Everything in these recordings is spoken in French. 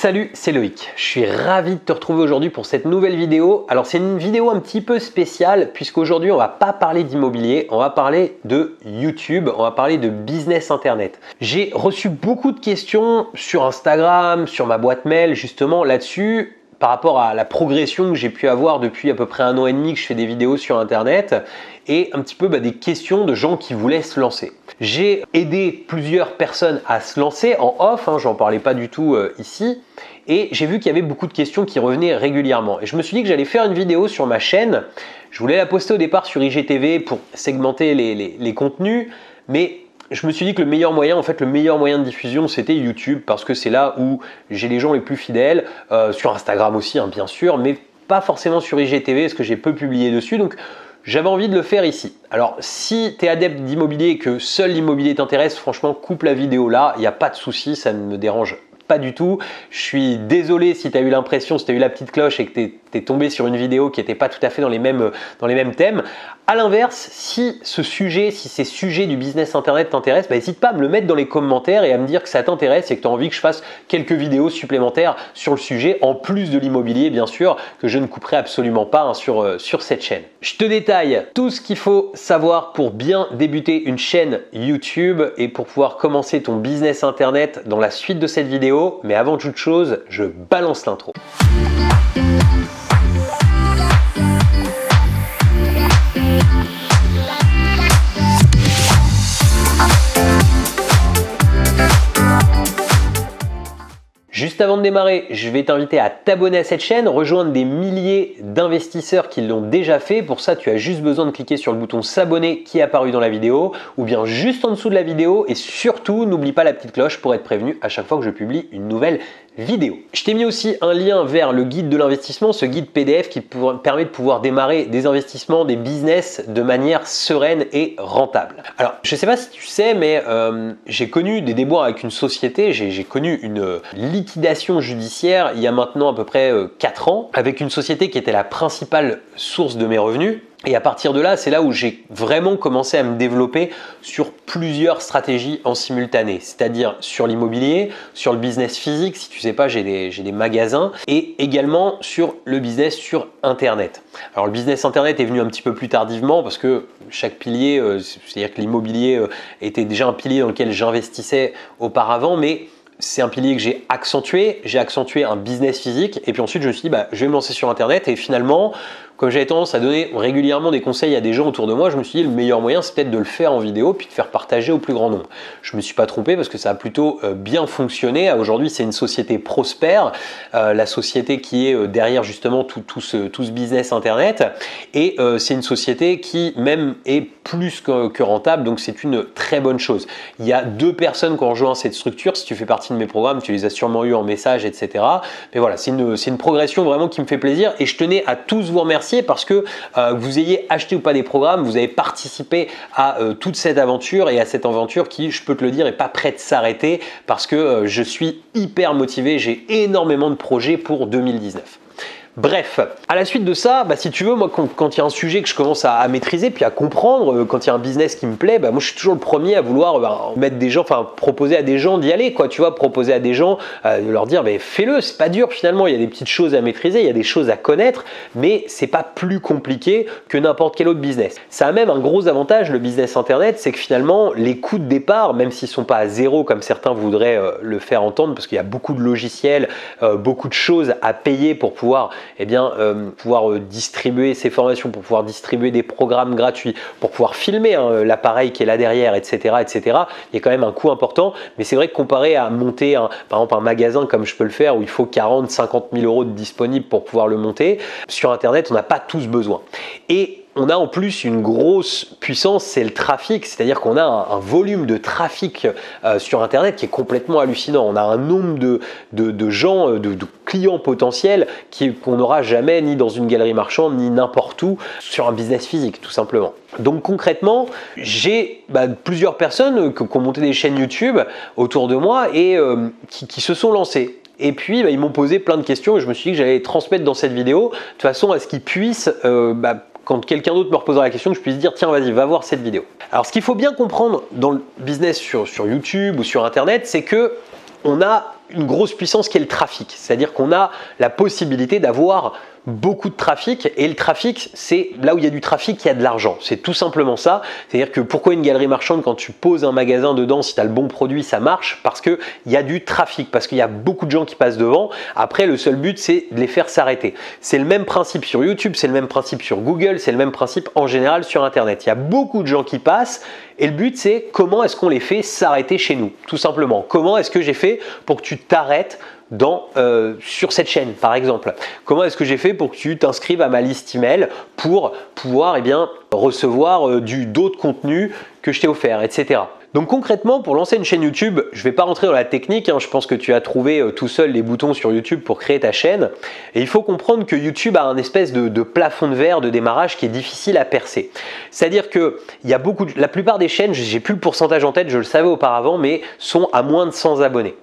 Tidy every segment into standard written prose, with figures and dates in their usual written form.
Salut, c'est Loïc. Je suis ravi de te retrouver aujourd'hui pour cette nouvelle vidéo. Alors c'est une vidéo un petit peu spéciale puisqu'aujourd'hui on va pas parler d'immobilier, on va parler de YouTube, on va parler de business internet. J'ai reçu beaucoup de questions sur Instagram, sur ma boîte mail justement là-dessus par rapport à la progression que j'ai pu avoir depuis à peu près 1 an et demi que je fais des vidéos sur internet et un petit peu des questions de gens qui voulaient se lancer. J'ai aidé plusieurs personnes à se lancer en off, j'en parlais pas du tout ici, et j'ai vu qu'il y avait beaucoup de questions qui revenaient régulièrement. Et je me suis dit que j'allais faire une vidéo sur ma chaîne. Je voulais la poster au départ sur IGTV pour segmenter les contenus, mais je me suis dit que le meilleur moyen de diffusion, c'était YouTube parce que c'est là où j'ai les gens les plus fidèles, sur Instagram aussi, bien sûr, mais pas forcément sur IGTV parce que j'ai peu publié dessus. Donc, j'avais envie de le faire ici. Alors, si tu es adepte d'immobilier et que seul l'immobilier t'intéresse, franchement, coupe la vidéo là, il n'y a pas de souci, ça ne me dérange pas du tout. Je suis désolé si tu as eu l'impression, si tu as eu la petite cloche et que tu es tombé sur une vidéo qui n'était pas tout à fait dans les mêmes thèmes. A l'inverse, si ces sujets du business internet t'intéressent, n'hésite pas à me le mettre dans les commentaires et à me dire que ça t'intéresse et que tu as envie que je fasse quelques vidéos supplémentaires sur le sujet, en plus de l'immobilier bien sûr, que je ne couperai absolument pas sur cette chaîne. Je te détaille tout ce qu'il faut savoir pour bien débuter une chaîne YouTube et pour pouvoir commencer ton business internet dans la suite de cette vidéo. Mais avant toute chose, je balance l'intro. Juste avant de démarrer, je vais t'inviter à t'abonner à cette chaîne, rejoindre des milliers d'investisseurs qui l'ont déjà fait. Pour ça, tu as juste besoin de cliquer sur le bouton s'abonner qui est apparu dans la vidéo ou bien juste en dessous de la vidéo et surtout, n'oublie pas la petite cloche pour être prévenu à chaque fois que je publie une nouvelle vidéo. Je t'ai mis aussi un lien vers le guide de l'investissement, ce guide PDF qui permet de pouvoir démarrer des investissements, des business de manière sereine et rentable. Alors, je ne sais pas si tu sais, mais j'ai connu des déboires avec une société, j'ai connu une liquidation judiciaire il y a maintenant à peu près 4 ans avec une société qui était la principale source de mes revenus. Et à partir de là, c'est là où j'ai vraiment commencé à me développer sur plusieurs stratégies en simultané, c'est-à-dire sur l'immobilier, sur le business physique, si tu sais pas, j'ai des magasins, et également sur le business sur Internet. Alors le business Internet est venu un petit peu plus tardivement parce que chaque pilier, c'est-à-dire que l'immobilier était déjà un pilier dans lequel j'investissais auparavant, mais c'est un pilier que j'ai accentué un business physique et puis ensuite je me suis dit je vais me lancer sur Internet et finalement, comme j'avais tendance à donner régulièrement des conseils à des gens autour de moi, je me suis dit le meilleur moyen c'est peut-être de le faire en vidéo puis de faire partager au plus grand nombre. Je me suis pas trompé parce que ça a plutôt bien fonctionné. Aujourd'hui c'est une société prospère, la société qui est derrière justement tout ce business Internet et c'est une société qui même est plus que rentable, donc c'est une très bonne chose. Il y a 2 personnes qui ont rejoint cette structure. Si tu fais partie de mes programmes, tu les as sûrement eu en message, etc. Mais voilà, c'est une progression vraiment qui me fait plaisir et je tenais à tous vous remercier parce que vous ayez acheté ou pas des programmes, vous avez participé à toute cette aventure et à cette aventure qui, je peux te le dire, est pas prête de s'arrêter parce que je suis hyper motivé, j'ai énormément de projets pour 2019. Bref, à la suite de ça, si tu veux, moi quand il y a un sujet que je commence à maîtriser puis à comprendre, quand il y a un business qui me plaît, moi je suis toujours le premier à vouloir mettre des gens, proposer à des gens d'y aller, tu vois, proposer à des gens, de leur dire fais-le, c'est pas dur finalement, il y a des petites choses à maîtriser, il y a des choses à connaître, mais c'est pas plus compliqué que n'importe quel autre business. Ça a même un gros avantage, le business internet, c'est que finalement les coûts de départ, même s'ils sont pas à zéro comme certains voudraient le faire entendre, parce qu'il y a beaucoup de logiciels, beaucoup de choses à payer pour pouvoir distribuer ces formations, pour pouvoir distribuer des programmes gratuits, pour pouvoir filmer l'appareil qui est là derrière, etc., etc. Il y a quand même un coût important, mais c'est vrai que comparé à monter par exemple un magasin comme je peux le faire où il faut 40 50 000 euros de disponible pour pouvoir le monter, sur Internet on n'a pas tous besoin. Et on a en plus une grosse puissance, c'est le trafic, c'est-à-dire qu'on a un volume de trafic sur Internet qui est complètement hallucinant. On a un nombre de gens, de clients potentiels qu'on n'aura jamais ni dans une galerie marchande ni n'importe où sur un business physique tout simplement. Donc concrètement, j'ai plusieurs personnes qui ont monté des chaînes YouTube autour de moi et qui se sont lancées. Et puis ils m'ont posé plein de questions et je me suis dit que j'allais les transmettre dans cette vidéo de façon à ce qu'ils puissent quand quelqu'un d'autre me reposera la question, que je puisse dire tiens vas-y va voir cette vidéo. Alors ce qu'il faut bien comprendre dans le business sur YouTube ou sur Internet, c'est que on a une grosse puissance qui est le trafic. C'est-à-dire qu'on a la possibilité d'avoir beaucoup de trafic, et le trafic, c'est là où il y a du trafic, il y a de l'argent. C'est tout simplement ça. C'est-à-dire que pourquoi une galerie marchande, quand tu poses un magasin dedans, si tu as le bon produit, ça marche? Parce qu'il y a du trafic, parce qu'il y a beaucoup de gens qui passent devant. Après, le seul but, c'est de les faire s'arrêter. C'est le même principe sur YouTube, c'est le même principe sur Google, c'est le même principe en général sur Internet. Il y a beaucoup de gens qui passent, et le but, c'est comment est-ce qu'on les fait s'arrêter chez nous, tout simplement. Comment est-ce que j'ai fait pour que tu t'arrêtes sur cette chaîne, par exemple? Comment est-ce que j'ai fait pour que tu t'inscrives à ma liste email pour pouvoir recevoir d'autres contenus que je t'ai offert, etc. Donc concrètement, pour lancer une chaîne YouTube, je ne vais pas rentrer dans la technique, je pense que tu as trouvé tout seul les boutons sur YouTube pour créer ta chaîne. Et il faut comprendre que YouTube a un espèce de plafond de verre de démarrage qui est difficile à percer. C'est-à-dire que la plupart des chaînes, j'ai plus le pourcentage en tête, je le savais auparavant, mais sont à moins de 100 abonnés.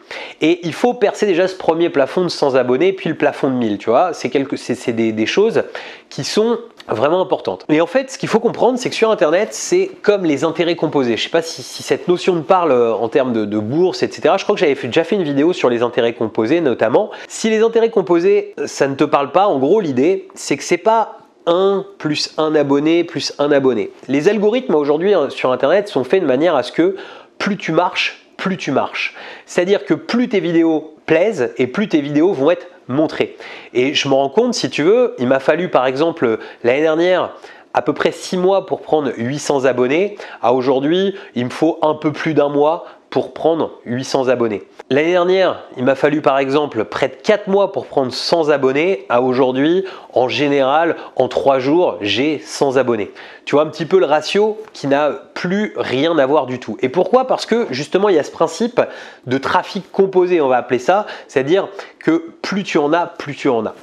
Et il faut percer déjà ce premier plafond de 100 abonnés, puis le plafond de 1000, tu vois. C'est des choses qui sont vraiment importante. Et en fait, ce qu'il faut comprendre, c'est que sur Internet, c'est comme les intérêts composés. Je ne sais pas si cette notion te parle en termes de bourse, etc. Je crois que j'avais déjà fait une vidéo sur les intérêts composés notamment. Si les intérêts composés, ça ne te parle pas, en gros, l'idée, c'est que c'est pas 1 plus 1 abonné plus 1 abonné. Les algorithmes aujourd'hui sur Internet sont faits de manière à ce que plus tu marches, plus tu marches. C'est-à-dire que plus tes vidéos plaisent et plus tes vidéos vont être montrées. Et je me rends compte, si tu veux, il m'a fallu par exemple l'année dernière à peu près 6 mois pour prendre 800 abonnés. À aujourd'hui, il me faut un peu plus d'un mois pour prendre 800 abonnés. L'année dernière, il m'a fallu par exemple près de 4 mois pour prendre 100 abonnés. À aujourd'hui, en général, en 3 jours, j'ai 100 abonnés. Tu vois un petit peu le ratio qui n'a plus rien à voir du tout. Et pourquoi? Parce que justement, il y a ce principe de trafic composé, on va appeler ça. C'est-à-dire que plus tu en as, plus tu en as.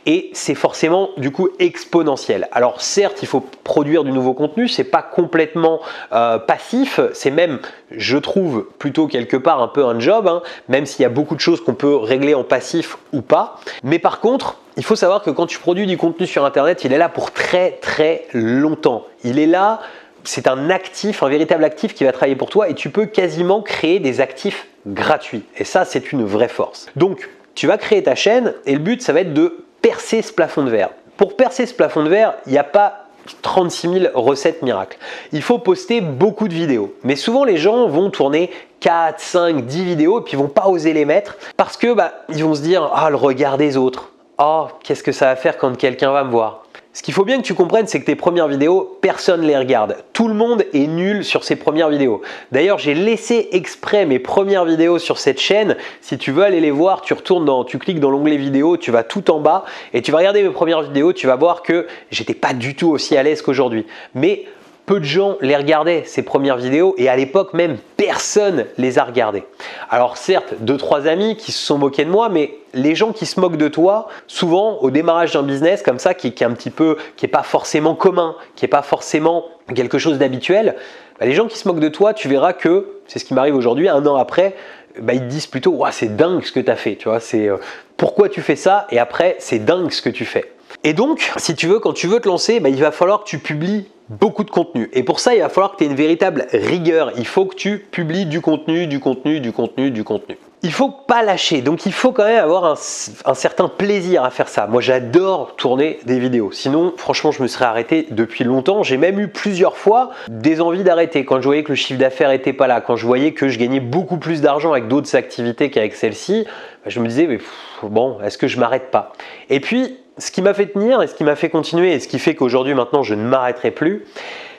Et c'est forcément du coup exponentiel. Alors certes, il faut produire du nouveau contenu, c'est pas complètement passif, c'est même, je trouve, plutôt quelque part un peu un job, même s'il y a beaucoup de choses qu'on peut régler en passif ou pas. Mais par contre, il faut savoir que quand tu produis du contenu sur Internet, il est là pour très très longtemps. Il est là, c'est un actif, un véritable actif qui va travailler pour toi et tu peux quasiment créer des actifs gratuits. Et ça, c'est une vraie force. Donc, tu vas créer ta chaîne et le but, ça va être de percer ce plafond de verre. Pour percer ce plafond de verre, il n'y a pas 36 000 recettes miracles. Il faut poster beaucoup de vidéos. Mais souvent, les gens vont tourner 4, 5, 10 vidéos et puis ils ne vont pas oser les mettre parce que ils vont se dire « Ah, le regard des autres. Oh, qu'est-ce que ça va faire quand quelqu'un va me voir ?» Ce qu'il faut bien que tu comprennes, c'est que tes premières vidéos, personne ne les regarde. Tout le monde est nul sur ses premières vidéos. D'ailleurs, j'ai laissé exprès mes premières vidéos sur cette chaîne. Si tu veux aller les voir, tu cliques dans l'onglet vidéo, tu vas tout en bas et tu vas regarder mes premières vidéos. Tu vas voir que j'étais pas du tout aussi à l'aise qu'aujourd'hui. Mais peu de gens les regardaient, ces premières vidéos, et à l'époque même, personne les a regardées. Alors certes, 2-3 amis qui se sont moqués de moi, mais les gens qui se moquent de toi, souvent au démarrage d'un business comme ça, qui est pas forcément commun, qui est pas forcément quelque chose d'habituel, les gens qui se moquent de toi, tu verras que, c'est ce qui m'arrive aujourd'hui, 1 an après, ils te disent plutôt « Ouah, c'est dingue ce que tu as fait », tu vois, c'est pourquoi tu fais ça, et après, c'est dingue ce que tu fais. Et donc, si tu veux, quand tu veux te lancer, il va falloir que tu publies beaucoup de contenu. Et pour ça, il va falloir que tu aies une véritable rigueur. Il faut que tu publies du contenu, du contenu, du contenu, du contenu. Il ne faut pas lâcher. Donc, il faut quand même avoir un certain plaisir à faire ça. Moi, j'adore tourner des vidéos. Sinon, franchement, je me serais arrêté depuis longtemps. J'ai même eu plusieurs fois des envies d'arrêter. Quand je voyais que le chiffre d'affaires n'était pas là, quand je voyais que je gagnais beaucoup plus d'argent avec d'autres activités qu'avec celle-ci, je me disais, mais bon, est-ce que je m'arrête pas? Et puis, ce qui m'a fait tenir et ce qui m'a fait continuer et ce qui fait qu'aujourd'hui maintenant je ne m'arrêterai plus,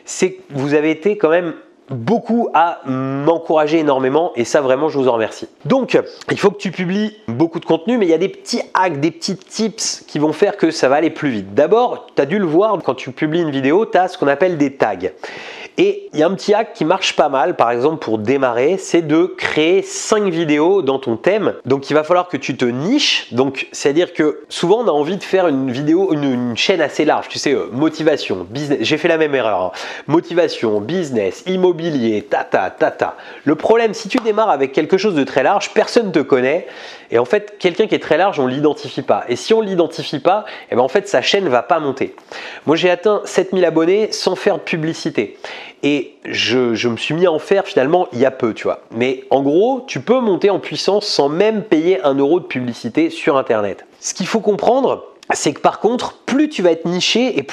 c'est que vous avez été quand même beaucoup à m'encourager énormément et ça vraiment je vous en remercie. Donc il faut que tu publies beaucoup de contenu, mais il y a des petits hacks, des petits tips qui vont faire que ça va aller plus vite. D'abord, tu as dû le voir, quand tu publies une vidéo, tu as ce qu'on appelle des tags. Et il y a un petit hack qui marche pas mal, par exemple pour démarrer, c'est de créer 5 vidéos dans ton thème. Donc il va falloir que tu te niches. Donc c'est-à-dire que souvent on a envie de faire une vidéo, une chaîne assez large. Tu sais, motivation, business. J'ai fait la même erreur. Motivation, business, immobilier, tata. Le problème, si tu démarres avec quelque chose de très large, personne ne te connaît. Et en fait, quelqu'un qui est très large, on ne l'identifie pas. Et si on ne l'identifie pas, eh ben en fait, sa chaîne ne va pas monter. Moi, j'ai atteint 7000 abonnés sans faire de publicité. Et je me suis mis à en faire finalement il y a peu, tu vois. Mais en gros, tu peux monter en puissance sans même payer 1 euro de publicité sur Internet. Ce qu'il faut comprendre, c'est que par contre, plus tu vas être niché et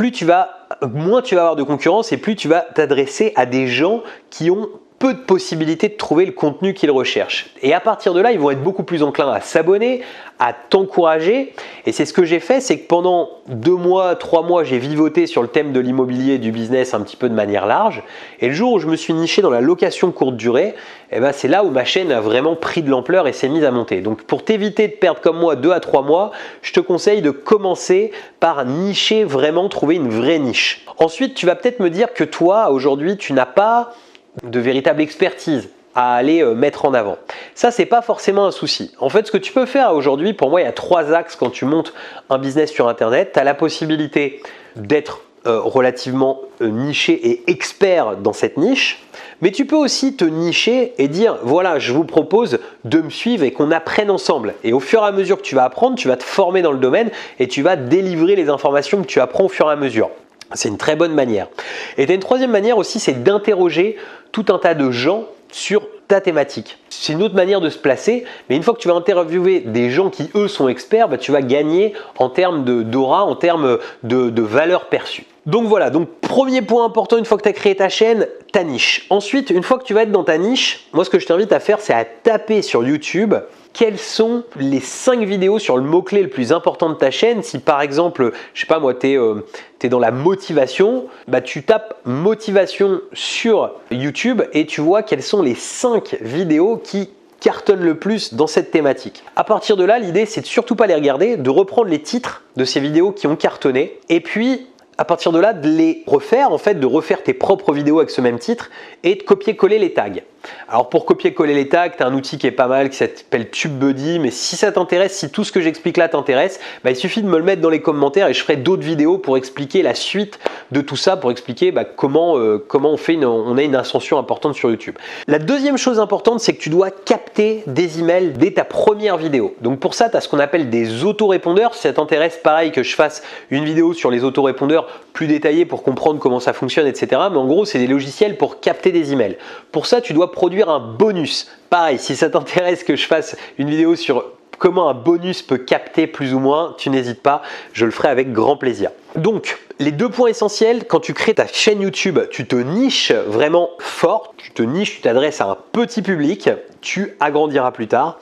moins tu vas avoir de concurrence et plus tu vas t'adresser à des gens qui ont peu de possibilités de trouver le contenu qu'ils recherchent. Et à partir de là, ils vont être beaucoup plus enclins à s'abonner, à t'encourager. Et c'est ce que j'ai fait, c'est que pendant 2 mois, 3 mois, j'ai vivoté sur le thème de l'immobilier et du business un petit peu de manière large. Et le jour où je me suis niché dans la location courte durée, eh ben c'est là où ma chaîne a vraiment pris de l'ampleur et s'est mise à monter. Donc pour t'éviter de perdre comme moi 2 à 3 mois, je te conseille de commencer par nicher vraiment, trouver une vraie niche. Ensuite, tu vas peut-être me dire que toi, aujourd'hui, tu n'as pas de véritable expertise à aller mettre en avant. Ça, c'est pas forcément un souci. En fait, ce que tu peux faire aujourd'hui, pour moi, il y a 3 axes quand tu montes un business sur Internet. Tu as la possibilité d'être relativement niché et expert dans cette niche, mais tu peux aussi te nicher et dire voilà, je vous propose de me suivre et qu'on apprenne ensemble. Et au fur et à mesure que tu vas apprendre, tu vas te former dans le domaine et tu vas délivrer les informations que tu apprends au fur et à mesure. C'est une très bonne manière. Et tu as une troisième manière aussi, c'est d'interroger tout un tas de gens sur ta thématique. C'est une autre manière de se placer, mais une fois que tu vas interviewer des gens qui eux sont experts, tu vas gagner en termes d'aura, en termes de valeur perçue. Donc voilà, donc premier point important une fois que tu as créé ta chaîne, ta niche. Ensuite, une fois que tu vas être dans ta niche, moi ce que je t'invite à faire, c'est à taper sur YouTube quelles sont les 5 vidéos sur le mot-clé le plus important de ta chaîne. Si par exemple, je sais pas moi, tu es dans la motivation, tu tapes motivation sur YouTube et tu vois quelles sont les 5 vidéos qui cartonnent le plus dans cette thématique. À partir de là, l'idée c'est de surtout pas les regarder, de reprendre les titres de ces vidéos qui ont cartonné et puis à partir de là, de les refaire, en fait, de refaire tes propres vidéos avec ce même titre et de copier-coller les tags. Alors pour copier-coller les tags, tu as un outil qui est pas mal qui s'appelle TubeBuddy, mais si ça t'intéresse, si tout ce que j'explique là t'intéresse, il suffit de me le mettre dans les commentaires et je ferai d'autres vidéos pour expliquer la suite de tout ça, pour expliquer comment on a une ascension importante sur YouTube. La deuxième chose importante, c'est que tu dois capter des emails dès ta première vidéo. Donc pour ça, tu as ce qu'on appelle des autorépondeurs. Si ça t'intéresse, pareil que je fasse une vidéo sur les autorépondeurs plus détaillée pour comprendre comment ça fonctionne, etc. Mais en gros, c'est des logiciels pour capter des emails. Pour ça, tu dois produire un bonus. Pareil, si ça t'intéresse que je fasse une vidéo sur comment un bonus peut capter plus ou moins, tu n'hésites pas, je le ferai avec grand plaisir. Donc, les 2 points essentiels, quand tu crées ta chaîne YouTube, tu te niches vraiment fort, tu t'adresses à un petit public, tu agrandiras plus tard.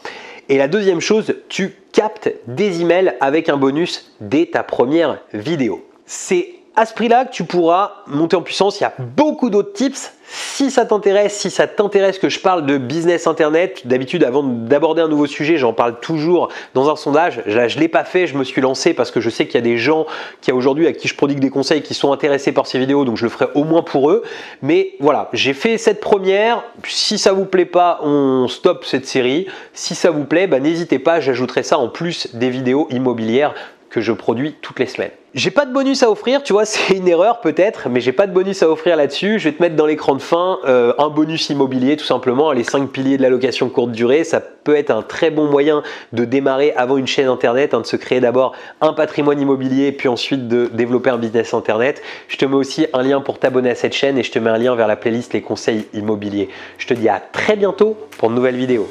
Et la deuxième chose, tu captes des emails avec un bonus dès ta première vidéo. C'est à ce prix-là que tu pourras monter en puissance. Il y a beaucoup d'autres tips. Si ça t'intéresse que je parle de business internet, d'habitude avant d'aborder un nouveau sujet, j'en parle toujours dans un sondage. Là, je ne l'ai pas fait, je me suis lancé parce que je sais qu'il y a des gens aujourd'hui à qui je prodigue des conseils qui sont intéressés par ces vidéos, donc je le ferai au moins pour eux. Mais voilà, j'ai fait cette première. Si ça vous plaît pas, on stoppe cette série. Si ça vous plaît, n'hésitez pas, j'ajouterai ça en plus des vidéos immobilières que je produis toutes les semaines. J'ai pas de bonus à offrir, tu vois, c'est une erreur peut-être, mais j'ai pas de bonus à offrir là-dessus. Je vais te mettre dans l'écran de fin un bonus immobilier tout simplement, les 5 piliers de la location courte durée. Ça peut être un très bon moyen de démarrer avant une chaîne internet, de se créer d'abord un patrimoine immobilier, puis ensuite de développer un business internet. Je te mets aussi un lien pour t'abonner à cette chaîne et je te mets un lien vers la playlist les conseils immobiliers. Je te dis à très bientôt pour une nouvelle vidéo.